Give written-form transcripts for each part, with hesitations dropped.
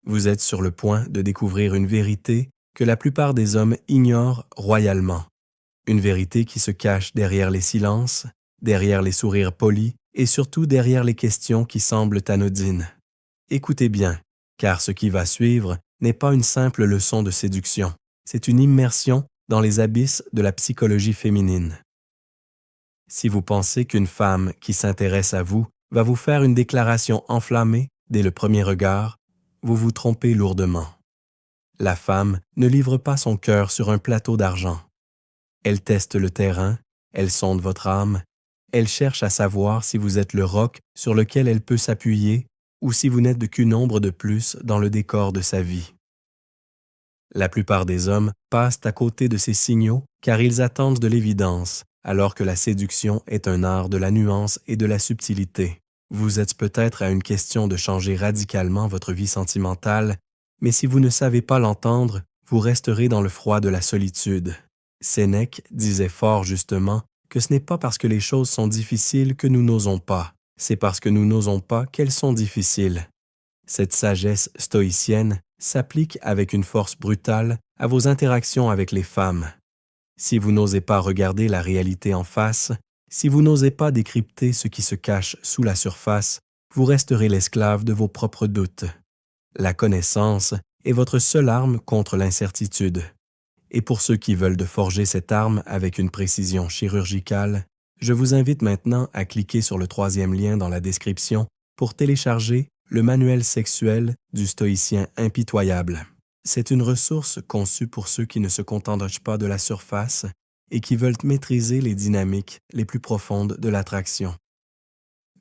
Vous êtes sur le point de découvrir une vérité que la plupart des hommes ignorent royalement. Une vérité qui se cache derrière les silences, derrière les sourires polis et surtout derrière les questions qui semblent anodines. Écoutez bien, car ce qui va suivre n'est pas une simple leçon de séduction, c'est une immersion dans les abysses de la psychologie féminine. Si vous pensez qu'une femme qui s'intéresse à vous va vous faire une déclaration enflammée dès le premier regard, vous vous trompez lourdement. La femme ne livre pas son cœur sur un plateau d'argent. Elle teste le terrain, elle sonde votre âme, elle cherche à savoir si vous êtes le roc sur lequel elle peut s'appuyer ou si vous n'êtes qu'une ombre de plus dans le décor de sa vie. La plupart des hommes passent à côté de ces signaux car ils attendent de l'évidence, alors que la séduction est un art de la nuance et de la subtilité. Vous êtes peut-être à une question de changer radicalement votre vie sentimentale, mais si vous ne savez pas l'entendre, vous resterez dans le froid de la solitude. Sénèque disait fort justement que ce n'est pas parce que les choses sont difficiles que nous n'osons pas, c'est parce que nous n'osons pas qu'elles sont difficiles. Cette sagesse stoïcienne s'applique avec une force brutale à vos interactions avec les femmes. Si vous n'osez pas regarder la réalité en face, si vous n'osez pas décrypter ce qui se cache sous la surface, vous resterez l'esclave de vos propres doutes. La connaissance est votre seule arme contre l'incertitude. Et pour ceux qui veulent de forger cette arme avec une précision chirurgicale, je vous invite maintenant à cliquer sur le 3e lien dans la description pour télécharger le manuel sexuel du stoïcien impitoyable. C'est une ressource conçue pour ceux qui ne se contentent pas de la surface et qui veulent maîtriser les dynamiques les plus profondes de l'attraction.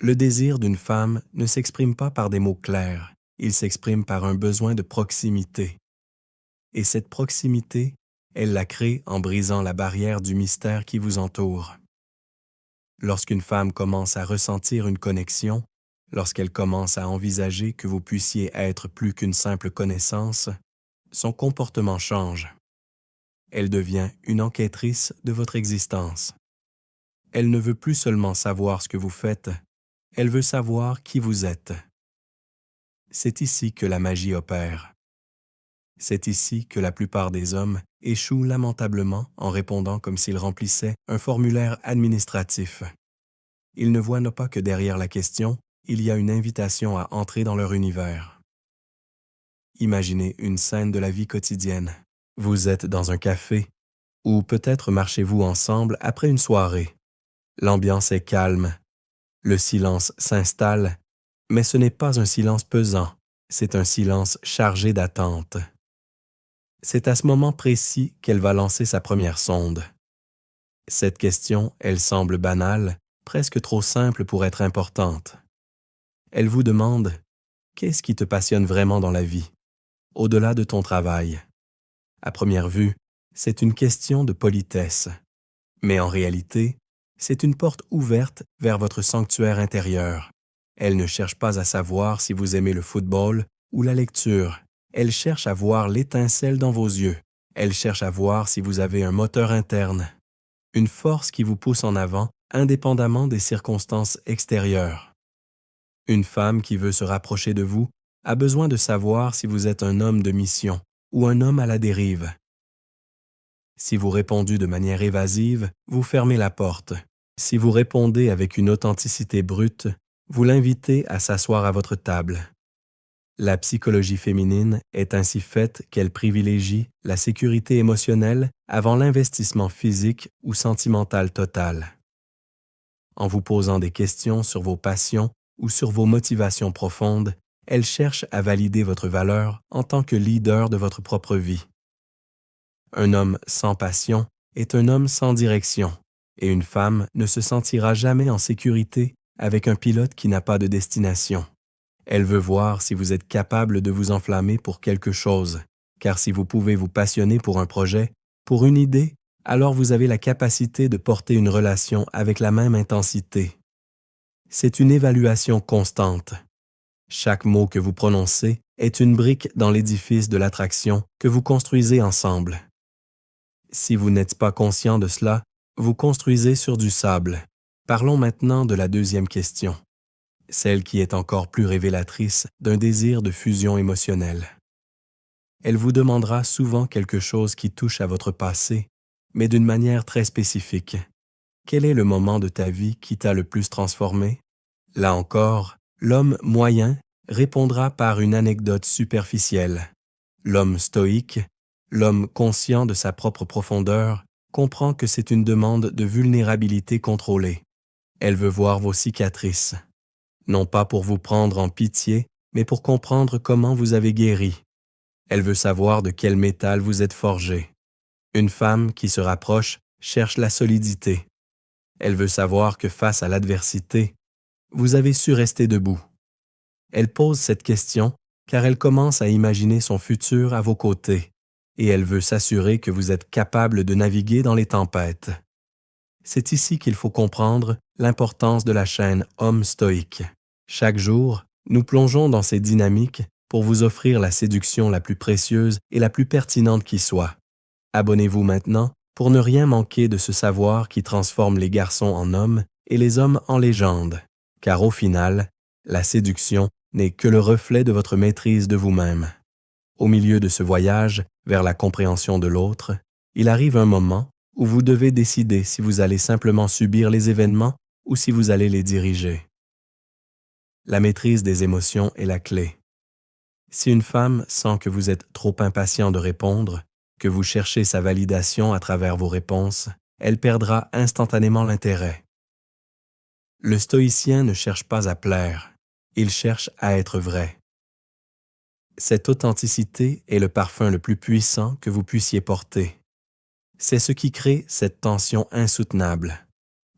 Le désir d'une femme ne s'exprime pas par des mots clairs, il s'exprime par un besoin de proximité. Et cette proximité, elle la crée en brisant la barrière du mystère qui vous entoure. Lorsqu'une femme commence à ressentir une connexion, lorsqu'elle commence à envisager que vous puissiez être plus qu'une simple connaissance, son comportement change. Elle devient une enquêtrice de votre existence. Elle ne veut plus seulement savoir ce que vous faites, elle veut savoir qui vous êtes. C'est ici que la magie opère. C'est ici que la plupart des hommes échouent lamentablement en répondant comme s'ils remplissaient un formulaire administratif. Ils ne voient pas que derrière la question, il y a une invitation à entrer dans leur univers. Imaginez une scène de la vie quotidienne. Vous êtes dans un café, ou peut-être marchez-vous ensemble après une soirée. L'ambiance est calme, le silence s'installe, mais ce n'est pas un silence pesant, c'est un silence chargé d'attente. C'est à ce moment précis qu'elle va lancer sa première sonde. Cette question, elle semble banale, presque trop simple pour être importante. Elle vous demande « Qu'est-ce qui te passionne vraiment dans la vie, au-delà de ton travail ?» À première vue, c'est une question de politesse. Mais en réalité, c'est une porte ouverte vers votre sanctuaire intérieur. Elle ne cherche pas à savoir si vous aimez le football ou la lecture. Elle cherche à voir l'étincelle dans vos yeux. Elle cherche à voir si vous avez un moteur interne, une force qui vous pousse en avant indépendamment des circonstances extérieures. Une femme qui veut se rapprocher de vous a besoin de savoir si vous êtes un homme de mission ou un homme à la dérive. Si vous répondez de manière évasive, vous fermez la porte. Si vous répondez avec une authenticité brute, vous l'invitez à s'asseoir à votre table. La psychologie féminine est ainsi faite qu'elle privilégie la sécurité émotionnelle avant l'investissement physique ou sentimental total. En vous posant des questions sur vos passions ou sur vos motivations profondes, elle cherche à valider votre valeur en tant que leader de votre propre vie. Un homme sans passion est un homme sans direction, et une femme ne se sentira jamais en sécurité avec un pilote qui n'a pas de destination. Elle veut voir si vous êtes capable de vous enflammer pour quelque chose, car si vous pouvez vous passionner pour un projet, pour une idée, alors vous avez la capacité de porter une relation avec la même intensité. C'est une évaluation constante. Chaque mot que vous prononcez est une brique dans l'édifice de l'attraction que vous construisez ensemble. Si vous n'êtes pas conscient de cela, vous construisez sur du sable. Parlons maintenant de la deuxième question, celle qui est encore plus révélatrice d'un désir de fusion émotionnelle. Elle vous demandera souvent quelque chose qui touche à votre passé, mais d'une manière très spécifique. Quel est le moment de ta vie qui t'a le plus transformé? Là encore, l'homme moyen répondra par une anecdote superficielle. L'homme stoïque, l'homme conscient de sa propre profondeur, comprend que c'est une demande de vulnérabilité contrôlée. Elle veut voir vos cicatrices, non pas pour vous prendre en pitié, mais pour comprendre comment vous avez guéri. Elle veut savoir de quel métal vous êtes forgé. Une femme qui se rapproche cherche la solidité. Elle veut savoir que face à l'adversité, vous avez su rester debout. Elle pose cette question car elle commence à imaginer son futur à vos côtés et elle veut s'assurer que vous êtes capable de naviguer dans les tempêtes. C'est ici qu'il faut comprendre l'importance de la chaîne Homme stoïque. Chaque jour, nous plongeons dans ces dynamiques pour vous offrir la séduction la plus précieuse et la plus pertinente qui soit. Abonnez-vous maintenant pour ne rien manquer de ce savoir qui transforme les garçons en hommes et les hommes en légendes. Car au final, la séduction n'est que le reflet de votre maîtrise de vous-même. Au milieu de ce voyage vers la compréhension de l'autre, il arrive un moment où vous devez décider si vous allez simplement subir les événements ou si vous allez les diriger. La maîtrise des émotions est la clé. Si une femme sent que vous êtes trop impatient de répondre, que vous cherchez sa validation à travers vos réponses, elle perdra instantanément l'intérêt. Le stoïcien ne cherche pas à plaire, il cherche à être vrai. Cette authenticité est le parfum le plus puissant que vous puissiez porter. C'est ce qui crée cette tension insoutenable,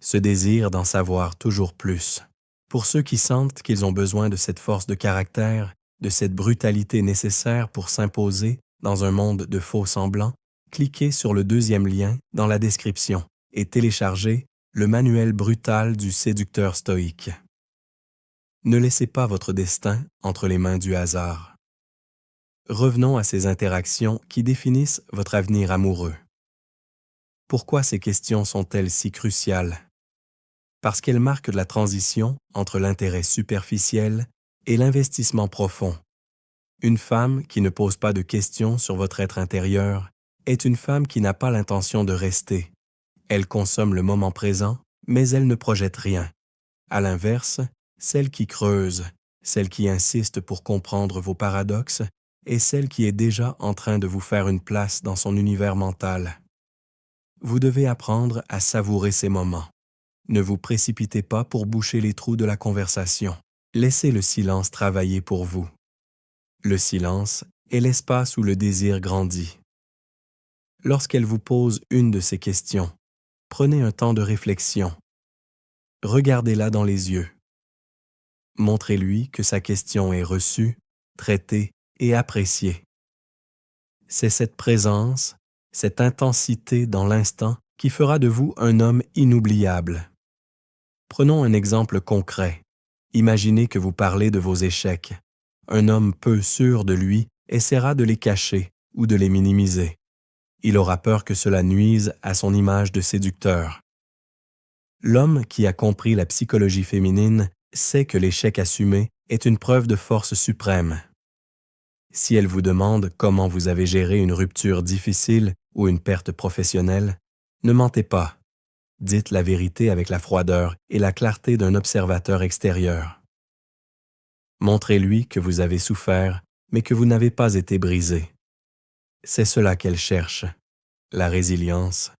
ce désir d'en savoir toujours plus. Pour ceux qui sentent qu'ils ont besoin de cette force de caractère, de cette brutalité nécessaire pour s'imposer dans un monde de faux semblants, cliquez sur le deuxième lien dans la description et téléchargez le manuel brutal du séducteur stoïque. Ne laissez pas votre destin entre les mains du hasard. Revenons à ces interactions qui définissent votre avenir amoureux. Pourquoi ces questions sont-elles si cruciales? Parce qu'elles marquent la transition entre l'intérêt superficiel et l'investissement profond. Une femme qui ne pose pas de questions sur votre être intérieur est une femme qui n'a pas l'intention de rester. Elle consomme le moment présent, mais elle ne projette rien. À l'inverse, celle qui creuse, celle qui insiste pour comprendre vos paradoxes, est celle qui est déjà en train de vous faire une place dans son univers mental. Vous devez apprendre à savourer ces moments. Ne vous précipitez pas pour boucher les trous de la conversation. Laissez le silence travailler pour vous. Le silence est l'espace où le désir grandit. Lorsqu'elle vous pose une de ces questions, prenez un temps de réflexion. Regardez-la dans les yeux. Montrez-lui que sa question est reçue, traitée et appréciée. C'est cette présence, cette intensité dans l'instant qui fera de vous un homme inoubliable. Prenons un exemple concret. Imaginez que vous parlez de vos échecs. Un homme peu sûr de lui essaiera de les cacher ou de les minimiser. Il aura peur que cela nuise à son image de séducteur. L'homme qui a compris la psychologie féminine sait que l'échec assumé est une preuve de force suprême. Si elle vous demande comment vous avez géré une rupture difficile ou une perte professionnelle, ne mentez pas. Dites la vérité avec la froideur et la clarté d'un observateur extérieur. Montrez-lui que vous avez souffert, mais que vous n'avez pas été brisé. C'est cela qu'elle cherche, la résilience.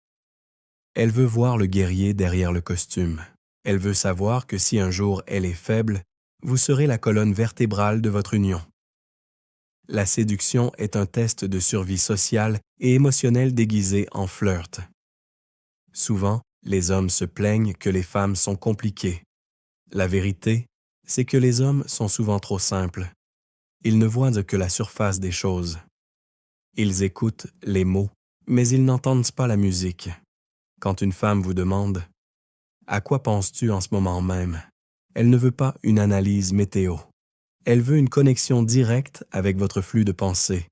Elle veut voir le guerrier derrière le costume. Elle veut savoir que si un jour elle est faible, vous serez la colonne vertébrale de votre union. La séduction est un test de survie sociale et émotionnelle déguisé en flirt. Souvent, les hommes se plaignent que les femmes sont compliquées. La vérité, c'est que les hommes sont souvent trop simples. Ils ne voient que la surface des choses. Ils écoutent les mots, mais ils n'entendent pas la musique. Quand une femme vous demande « À quoi penses-tu en ce moment même ?» elle ne veut pas une analyse météo. Elle veut une connexion directe avec votre flux de pensée.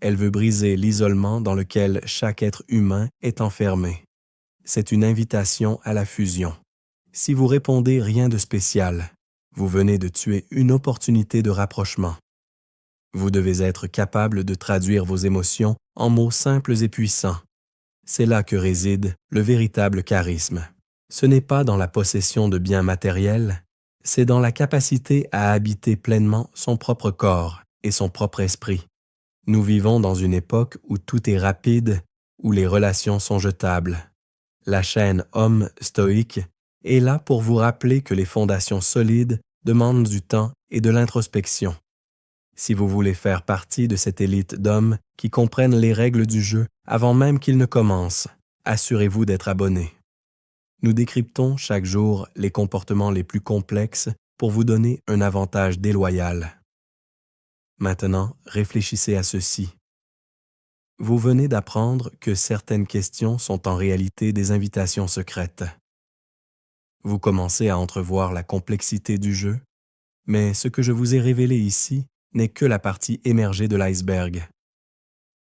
Elle veut briser l'isolement dans lequel chaque être humain est enfermé. C'est une invitation à la fusion. Si vous répondez rien de spécial, vous venez de tuer une opportunité de rapprochement. Vous devez être capable de traduire vos émotions en mots simples et puissants. C'est là que réside le véritable charisme. Ce n'est pas dans la possession de biens matériels, c'est dans la capacité à habiter pleinement son propre corps et son propre esprit. Nous vivons dans une époque où tout est rapide, où les relations sont jetables. La chaîne Homme stoïque est là pour vous rappeler que les fondations solides demandent du temps et de l'introspection. Si vous voulez faire partie de cette élite d'hommes qui comprennent les règles du jeu avant même qu'ils ne commencent, assurez-vous d'être abonné. Nous décryptons chaque jour les comportements les plus complexes pour vous donner un avantage déloyal. Maintenant, réfléchissez à ceci. Vous venez d'apprendre que certaines questions sont en réalité des invitations secrètes. Vous commencez à entrevoir la complexité du jeu, mais ce que je vous ai révélé ici n'est que la partie émergée de l'iceberg.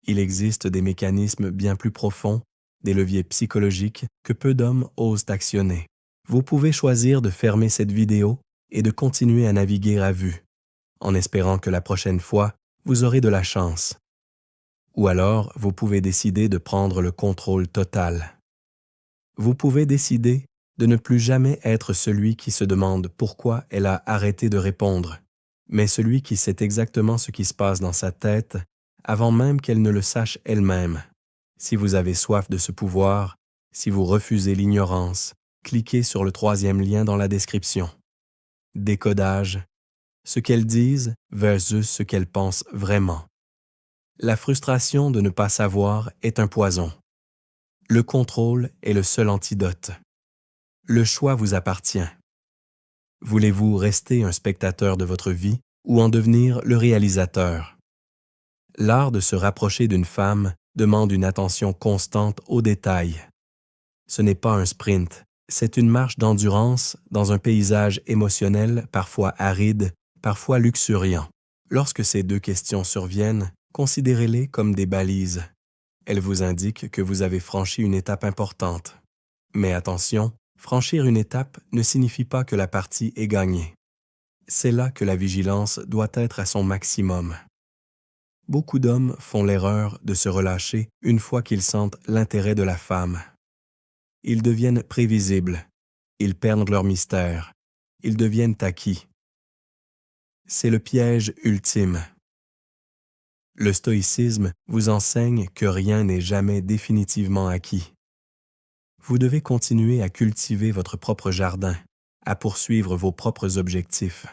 Il existe des mécanismes bien plus profonds, des leviers psychologiques que peu d'hommes osent actionner. Vous pouvez choisir de fermer cette vidéo et de continuer à naviguer à vue, en espérant que la prochaine fois, vous aurez de la chance. Ou alors, vous pouvez décider de prendre le contrôle total. Vous pouvez décider de ne plus jamais être celui qui se demande pourquoi elle a arrêté de répondre, mais celui qui sait exactement ce qui se passe dans sa tête avant même qu'elle ne le sache elle-même. Si vous avez soif de ce pouvoir, si vous refusez l'ignorance, cliquez sur le 3e lien dans la description. Décodage, ce qu'elles disent versus ce qu'elles pensent vraiment. La frustration de ne pas savoir est un poison. Le contrôle est le seul antidote. Le choix vous appartient. Voulez-vous rester un spectateur de votre vie ou en devenir le réalisateur? L'art de se rapprocher d'une femme demande une attention constante aux détails. Ce n'est pas un sprint, c'est une marche d'endurance dans un paysage émotionnel parfois aride, parfois luxuriant. Lorsque ces deux questions surviennent, considérez-les comme des balises. Elles vous indiquent que vous avez franchi une étape importante. Mais attention, franchir une étape ne signifie pas que la partie est gagnée. C'est là que la vigilance doit être à son maximum. Beaucoup d'hommes font l'erreur de se relâcher une fois qu'ils sentent l'intérêt de la femme. Ils deviennent prévisibles, ils perdent leur mystère, ils deviennent acquis. C'est le piège ultime. Le stoïcisme vous enseigne que rien n'est jamais définitivement acquis. Vous devez continuer à cultiver votre propre jardin, à poursuivre vos propres objectifs.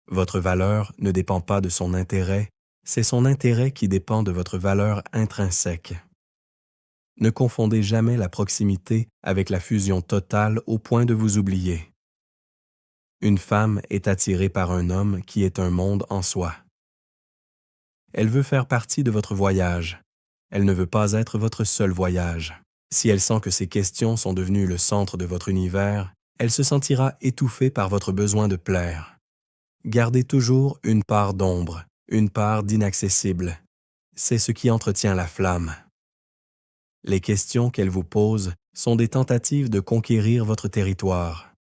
Votre valeur ne dépend pas de son intérêt, c'est son intérêt qui dépend de votre valeur intrinsèque. Ne confondez jamais la proximité avec la fusion totale au point de vous oublier. Une femme est attirée par un homme qui est un monde en soi. Elle veut faire partie de votre voyage. Elle ne veut pas être votre seul voyage. Si elle sent que ces questions sont devenues le centre de votre univers, elle se sentira étouffée par votre besoin de plaire. Gardez toujours une part d'ombre, une part d'inaccessible. C'est ce qui entretient la flamme. Les questions qu'elle vous pose sont des tentatives de conquérir votre territoire.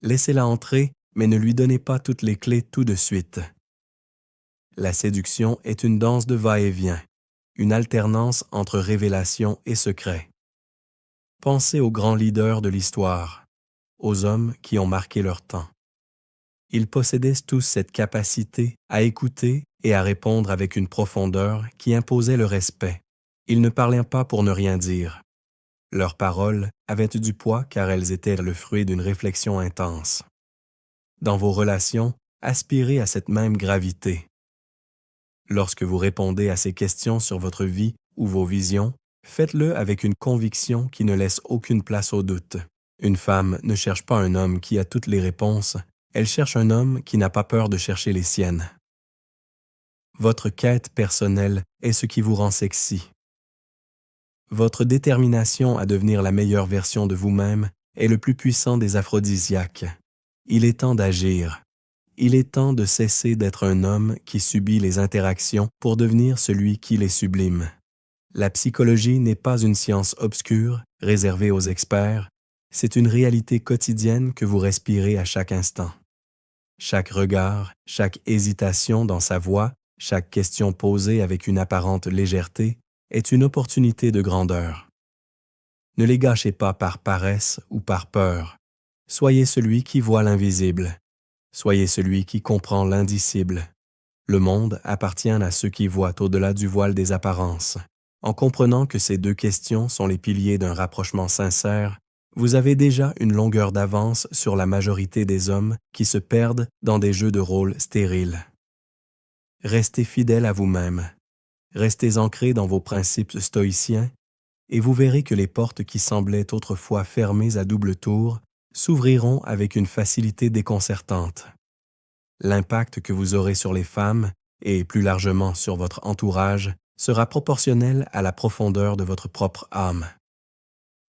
Laissez-la entrer, mais ne lui donnez pas toutes les clés tout de suite. La séduction est une danse de va-et-vient, une alternance entre révélation et secret. Pensez aux grands leaders de l'histoire, aux hommes qui ont marqué leur temps. Ils possédaient tous cette capacité à écouter et à répondre avec une profondeur qui imposait le respect. Ils ne parlaient pas pour ne rien dire. Leurs paroles avaient du poids car elles étaient le fruit d'une réflexion intense. Dans vos relations, aspirez à cette même gravité. Lorsque vous répondez à ces questions sur votre vie ou vos visions, faites-le avec une conviction qui ne laisse aucune place au doute. Une femme ne cherche pas un homme qui a toutes les réponses, elle cherche un homme qui n'a pas peur de chercher les siennes. Votre quête personnelle est ce qui vous rend sexy. Votre détermination à devenir la meilleure version de vous-même est le plus puissant des aphrodisiaques. Il est temps d'agir. Il est temps de cesser d'être un homme qui subit les interactions pour devenir celui qui les sublime. La psychologie n'est pas une science obscure, réservée aux experts, c'est une réalité quotidienne que vous respirez à chaque instant. Chaque regard, chaque hésitation dans sa voix, chaque question posée avec une apparente légèreté est une opportunité de grandeur. Ne les gâchez pas par paresse ou par peur. Soyez celui qui voit l'invisible. Soyez celui qui comprend l'indicible. Le monde appartient à ceux qui voient au-delà du voile des apparences. En comprenant que ces deux questions sont les piliers d'un rapprochement sincère, vous avez déjà une longueur d'avance sur la majorité des hommes qui se perdent dans des jeux de rôle stériles. Restez fidèle à vous-même. Restez ancré dans vos principes stoïciens et vous verrez que les portes qui semblaient autrefois fermées à double tour s'ouvriront avec une facilité déconcertante. L'impact que vous aurez sur les femmes, et plus largement sur votre entourage, sera proportionnel à la profondeur de votre propre âme.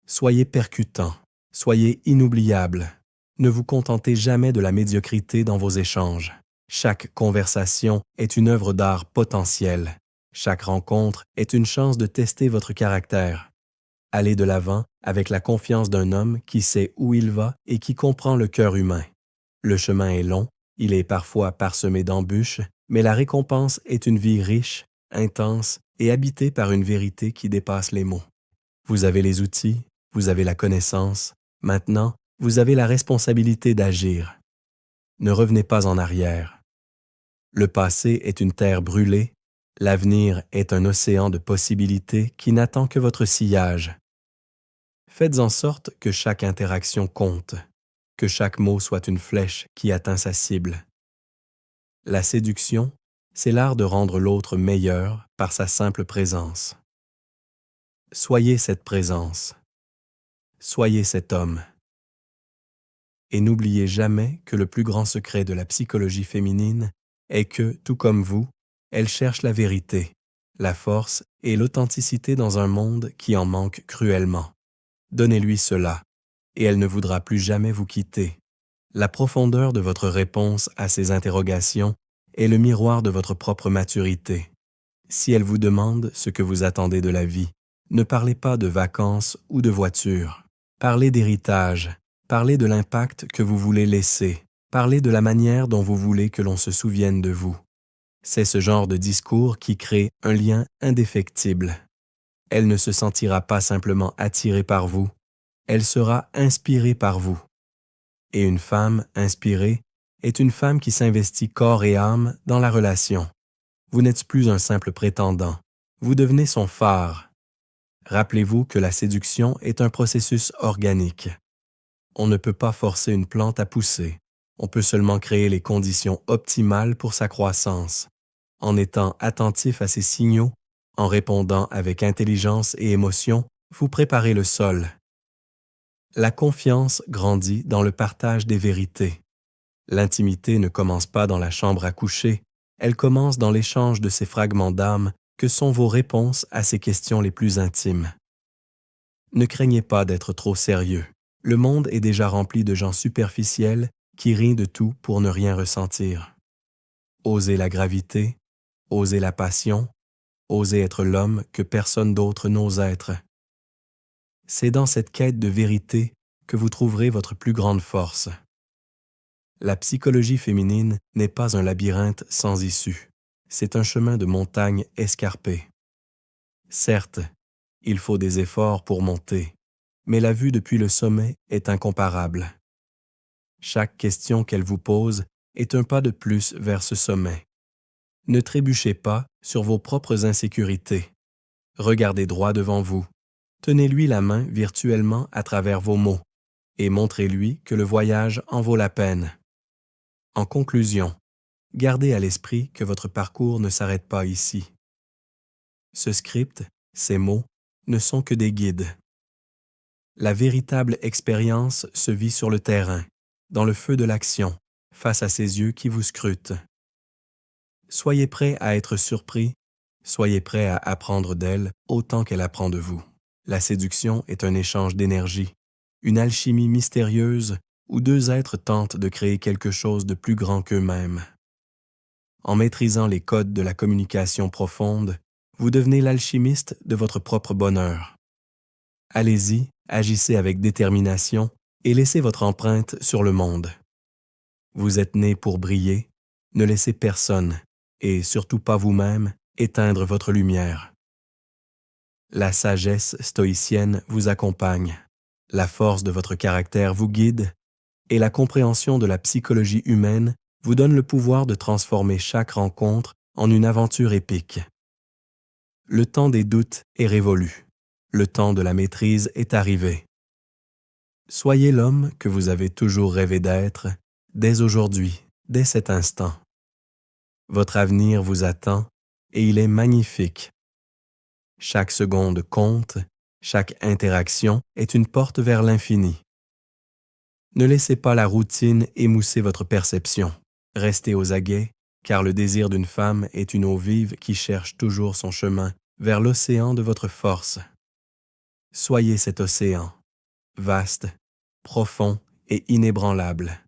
Soyez percutant, soyez inoubliable. Ne vous contentez jamais de la médiocrité dans vos échanges. Chaque conversation est une œuvre d'art potentielle. Chaque rencontre est une chance de tester votre caractère. Allez de l'avant avec la confiance d'un homme qui sait où il va et qui comprend le cœur humain. Le chemin est long, il est parfois parsemé d'embûches, mais la récompense est une vie riche, intense et habitée par une vérité qui dépasse les mots. Vous avez les outils, vous avez la connaissance, maintenant, vous avez la responsabilité d'agir. Ne revenez pas en arrière. Le passé est une terre brûlée, l'avenir est un océan de possibilités qui n'attend que votre sillage. Faites en sorte que chaque interaction compte, que chaque mot soit une flèche qui atteint sa cible. La séduction, c'est l'art de rendre l'autre meilleur par sa simple présence. Soyez cette présence. Soyez cet homme. Et n'oubliez jamais que le plus grand secret de la psychologie féminine est que, tout comme vous, elle cherche la vérité, la force et l'authenticité dans un monde qui en manque cruellement. Donnez-lui cela, et elle ne voudra plus jamais vous quitter. La profondeur de votre réponse à ces interrogations est le miroir de votre propre maturité. Si elle vous demande ce que vous attendez de la vie, ne parlez pas de vacances ou de voitures. Parlez d'héritage, parlez de l'impact que vous voulez laisser, parlez de la manière dont vous voulez que l'on se souvienne de vous. C'est ce genre de discours qui crée un lien indéfectible. Elle ne se sentira pas simplement attirée par vous, elle sera inspirée par vous. Et une femme inspirée est une femme qui s'investit corps et âme dans la relation. Vous n'êtes plus un simple prétendant, vous devenez son phare. Rappelez-vous que la séduction est un processus organique. On ne peut pas forcer une plante à pousser, on peut seulement créer les conditions optimales pour sa croissance. En étant attentif à ses signaux, en répondant avec intelligence et émotion, vous préparez le sol. La confiance grandit dans le partage des vérités. L'intimité ne commence pas dans la chambre à coucher, elle commence dans l'échange de ces fragments d'âme que sont vos réponses à ces questions les plus intimes. Ne craignez pas d'être trop sérieux. Le monde est déjà rempli de gens superficiels qui rient de tout pour ne rien ressentir. Osez la gravité, osez la passion, osez être l'homme que personne d'autre n'ose être. C'est dans cette quête de vérité que vous trouverez votre plus grande force. La psychologie féminine n'est pas un labyrinthe sans issue. C'est un chemin de montagne escarpé. Certes, il faut des efforts pour monter, mais la vue depuis le sommet est incomparable. Chaque question qu'elle vous pose est un pas de plus vers ce sommet. Ne trébuchez pas sur vos propres insécurités. Regardez droit devant vous. Tenez-lui la main virtuellement à travers vos mots et montrez-lui que le voyage en vaut la peine. En conclusion, gardez à l'esprit que votre parcours ne s'arrête pas ici. Ce script, ces mots, ne sont que des guides. La véritable expérience se vit sur le terrain, dans le feu de l'action, face à ces yeux qui vous scrutent. Soyez prêt à être surpris, soyez prêt à apprendre d'elle autant qu'elle apprend de vous. La séduction est un échange d'énergie, une alchimie mystérieuse où deux êtres tentent de créer quelque chose de plus grand qu'eux-mêmes. En maîtrisant les codes de la communication profonde, vous devenez l'alchimiste de votre propre bonheur. Allez-y, agissez avec détermination et laissez votre empreinte sur le monde. Vous êtes né pour briller, ne laissez personne, et surtout pas vous-même, éteindre votre lumière. La sagesse stoïcienne vous accompagne, la force de votre caractère vous guide, et la compréhension de la psychologie humaine vous donne le pouvoir de transformer chaque rencontre en une aventure épique. Le temps des doutes est révolu, le temps de la maîtrise est arrivé. Soyez l'homme que vous avez toujours rêvé d'être, dès aujourd'hui, dès cet instant. Votre avenir vous attend et il est magnifique. Chaque seconde compte, chaque interaction est une porte vers l'infini. Ne laissez pas la routine émousser votre perception. Restez aux aguets, car le désir d'une femme est une eau vive qui cherche toujours son chemin vers l'océan de votre force. Soyez cet océan, vaste, profond et inébranlable.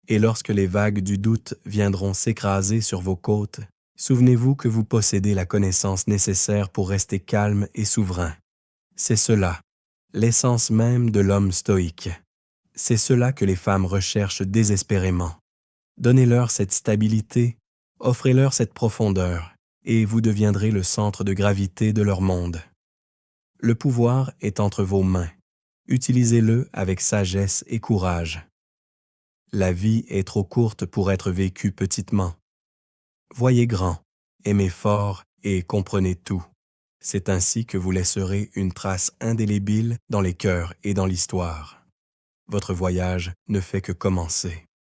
Et lorsque les vagues du doute viendront s'écraser sur vos côtes, souvenez-vous que vous possédez la connaissance nécessaire pour rester calme et souverain. C'est cela, l'essence même de l'homme stoïque. C'est cela que les femmes recherchent désespérément. Donnez-leur cette stabilité, offrez-leur cette profondeur, et vous deviendrez le centre de gravité de leur monde. Le pouvoir est entre vos mains. Utilisez-le avec sagesse et courage. La vie est trop courte pour être vécue petitement. Voyez grand, aimez fort et comprenez tout. C'est ainsi que vous laisserez une trace indélébile dans les cœurs et dans l'histoire. Votre voyage ne fait que commencer.